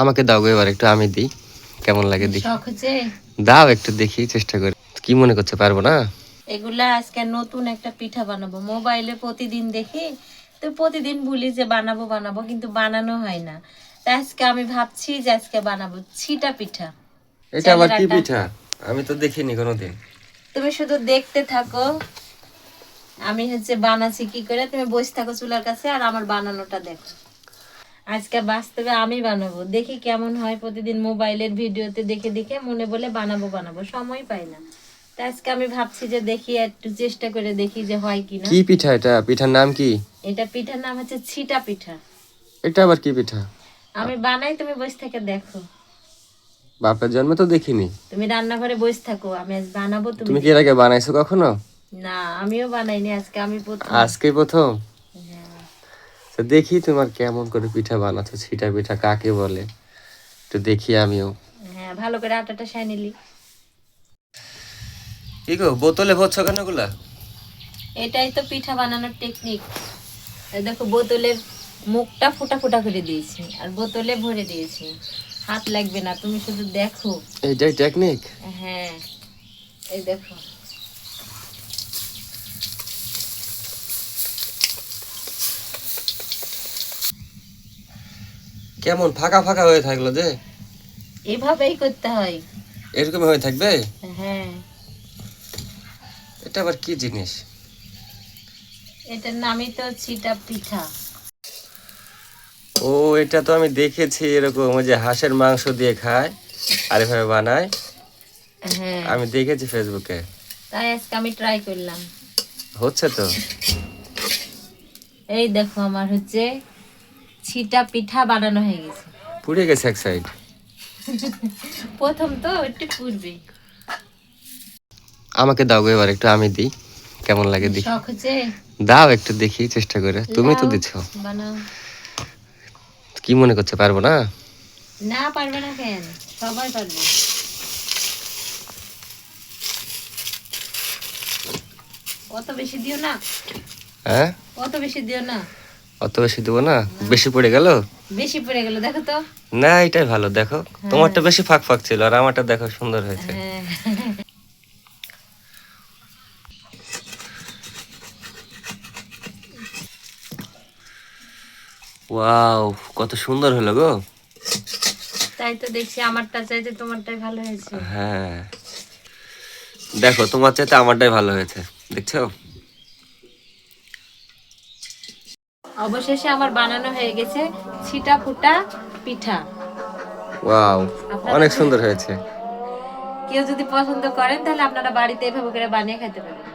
আমাকে দাও গো, এবার একটু আমি দিই, কেমন লাগে দেখি। শখ হচ্ছে দাও একটু দেখি, চেষ্টা করে। কি মনে করছে, পারবো না? এগুলা আজকে নতুন একটা পিঠা বানাবো। মোবাইলে প্রতিদিন দেখি, তো প্রতিদিন ভুলি যে বানাবো বানাবো, কিন্তু বানানো হয় না। তাই আজকে আমি ভাবছি যে আজকে বানাবো ছিটা পিঠা। এটা আবার চালের কি আটা। পিঠা? আমি তো দেখিনি কোনোদিন। তুমি শুধু দেখতে থাকো, আমি বানাচ্ছি কি করে, তুমি বসে থাকো চুলার কাছে আর আমার বানানোটা দেখো। আজকে বাস্তবে আমি বানাবো, দেখি কেমন হয়। প্রতিদিন মোবাইলের ভিডিওতে দেখে দেখে মনে বলে বানাবো বানাবো, সময় পাই না। তাই আজকে আমি ভাবছি যে দেখি, একটু চেষ্টা করে দেখি যে হয় কিনা। কি পিঠা এটা? পিঠার নাম কি? এটা পিঠার নাম হচ্ছে ছিটা পিঠা। এটা আবার কি পিঠা? আমি বানাই, তুমি বসে থেকে দেখো। বাপের জন্মে তো দেখিনি। তুমি রান্নাঘরে বসে থাকো, আমি আজ বানাবো, তুমি তুমি কি এর আগে বানাইছো কখনো? না, আমিও বানাইনি, আজকে আমি প্রথম। আজকে প্রথম? হ্যাঁ। তো দেখি তোমার কেমন করে পিঠা বানাচ্ছো। ছিটা পিঠা কাকে বলে একটু দেখি আমিও। হ্যাঁ, ভালো করে আটাটা সাই নিলি। কি গো, বোতলে ভরছো কেন গুলা? এটাই তো পিঠা বানানোর টেকনিক। দেখো, বোতলের মুখটা ফুটা ফুটা করে দিয়েছি আর বোতলে ভরে দিয়েছি। হাত লাগবে না, তুমি শুধু দেখো। এইটাই টেকনিক? হ্যাঁ, এই দেখো। কেমন ফাঁকা ফাঁকা হয়ে থাকলো যে? এভাবেই করতে হয়। এরকম হয়ে থাকবে? হ্যাঁ। এটা আবার কি জিনিস? এটার নামই তো ছিটা পিঠা। ও, এটা তো আমি দেখেছি এরকম, ওই যে হাঁসের মাংস দিয়ে খায় আর এভাবে বানায়। হ্যাঁ, আমি দেখেছি ফেসবুকে। তাই আজকে আমি ট্রাই করলাম। হচ্ছে তো। এই দেখো, আমার ছিটা পিঠা বানানো হয়ে গেছে। পুড়ে গেছে এক সাইড। প্রথম তো একটু পুড়বে। আমাকে দাও গো, এবার একটু আমি দিই, কেমন লাগে দেখি। শখ হচ্ছে দাও একটু দেখি, চেষ্টা করে। তুমি তো লাও, দিচ্ছ। বানাও। কি মনে করছে, পারবো না? না, পারবে না কেন? সবাই পারবে। অত বেশি দিও না। হ্যাঁ, অত বেশি দিও না। অত বেশি দেবো না? বেশি পড়ে গেল? বেশি পড়ে গেল, দেখো তো। না, এটাই ভালো। দেখো, তোমারটা বেশি ফাঁক ফাঁক ছিল আর আমারটা দেখো সুন্দর হয়েছে। হ্যাঁ। ওয়াও, কত সুন্দর হলো গো। তাই তো দেখছি, আমারটা চাইতে তোমারটাই ভালো হয়েছে। হ্যাঁ, দেখো তোমার চাইতে আমারটাই ভালো হয়েছে, দেখছো? অবশেষে আমার বানানো হয়ে গেছে ছিটা ফুটা পিঠা। ওয়াও, আপনারা অনেক সুন্দর হয়েছে। কেউ যদি পছন্দ করেন তাহলে আপনারা বাড়িতে এভাবে করে বানিয়ে খেতে পারেন।